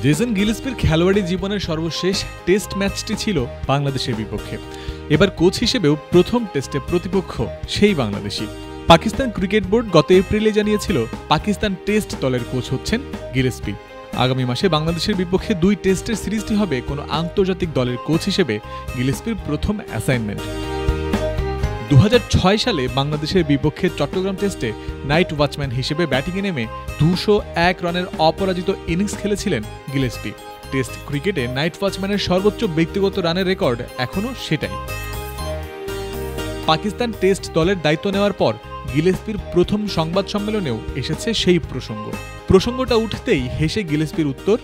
Jason গিলস্পির খেলোয়াড়ি জীবনের সর্বশেষ টেস্ট ম্যাচটি ছিল বাংলাদেশের বিপক্ষে। এবার কোচ হিসেবেও প্রথম টেস্টে প্রতিপক্ষ সেই বাংলাদেশি। পাকিস্তান ক্রিকেট বোর্ড গত এপ্রিলে জানিয়েছিল পাকিস্তান টেস্ট দলের কোচ হচ্ছেন গিলস্পি। আগামী মাসে বাংলাদেশের বিপক্ষে 2 টেস্টের সিরিজটি হবে কোনো আন্তর্জাতিক দলের কোচ হিসেবে গিলস্পির প্রথম অ্যাসাইনমেন্ট। 2006 সালে বাংলাদেশের বিপক্ষে চট্টগ্রাম টেস্টে নাইট ওয়াচম্যান হিসেবে ব্যাটিংয়ে নেমে 201 রানের অপরাজিত ইনিংস খেলেছিলেন গিলস্পি। টেস্ট ক্রিকেটে নাইট ওয়াচম্যানের সর্বোচ্চ ব্যক্তিগত রানের রেকর্ড এখনও সেটাই। পাকিস্তান টেস্ট দলের দায়িত্ব নেওয়ার পর গিলস্পির প্রথম সংবাদ সম্মেলনেও এসেছে সেই প্রসঙ্গটা উঠতেই হেসে গিলস্পির উত্তর,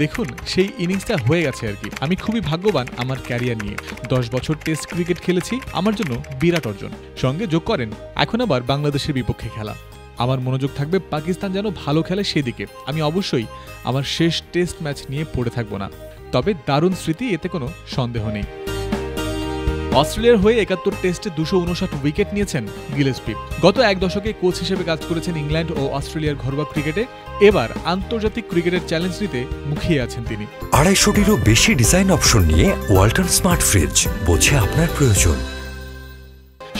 দেখুন সেই ইনিংসটা হয়ে গেছে আর কি। আমি খুবই ভাগ্যবান আমার ক্যারিয়ার নিয়ে। 10 বছর টেস্ট ক্রিকেট খেলেছি, আমার জন্য বিরাট অর্জন। সঙ্গে যোগ করেন এখন আবার বাংলাদেশের বিপক্ষে খেলা। আমার মনোযোগ থাকবে পাকিস্তান যেন ভালো খেলে সেদিকে। আমি অবশ্যই আমার শেষ টেস্ট ম্যাচ নিয়ে পড়ে থাকবো না। তবে দারুণ স্মৃতি, এতে কোনো সন্দেহ নেই। অস্ট্রেলিয়ার হয়ে 71 টেস্টে 259 উইকেট নিয়েছেন গিলস্পি। গত 1 দশকে কোচ হিসেবে কাজ করেছেন ইংল্যান্ড ও অস্ট্রেলিয়ার ঘরোয়া ক্রিকেটে। এবার আন্তর্জাতিক ক্রিকেটের চ্যালেঞ্জ নিতে মুখিয়ে আছেন তিনি। 250-টিরও বেশি ডিজাইন অপশন নিয়ে ওয়ালটন স্মার্ট ফ্রিজ, বোঝে আপনার প্রয়োজন।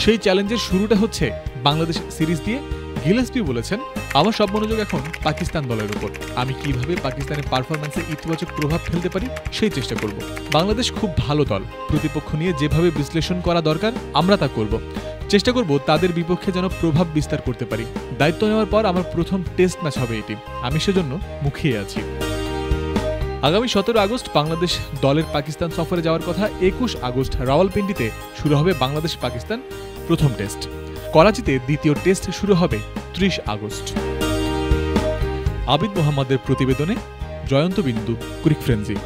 সেই চ্যালেঞ্জের শুরুটা হচ্ছে বাংলাদেশ সিরিজ দিয়ে। গিলস্পি বলেছেন, আমার সব মনোযোগ এখন পাকিস্তান দলের উপর। আমি কিভাবে পাকিস্তানের পারফরম্যান্সে ইতিবাচক প্রভাব ফেলতে পারি সেই চেষ্টা করব। বাংলাদেশ খুব ভালো দল, প্রতিপক্ষ নিয়ে যেভাবে বিশ্লেষণ করা দরকার আমরা তা করব। চেষ্টা করব তাদের বিপক্ষে যেন প্রভাব বিস্তার করতে পারি। দায়িত্ব নেওয়ার পর আমার প্রথম টেস্ট ম্যাচ হবে এটি, আমি সেজন্য মুখিয়ে আছি। আগামী 17 আগস্ট বাংলাদেশ দলের পাকিস্তান সফরে যাওয়ার কথা। 21 আগস্ট রাওয়ালপিন্ডিতে শুরু হবে বাংলাদেশ পাকিস্তান প্রথম টেস্ট। করাচিতে দ্বিতীয় টেস্ট শুরু হবে 30 আগস্ট। আবিদ মোহাম্মদের প্রতিবেদনে জয়ন্ত বিন্দু, ক্রিক ফ্রেন্সি।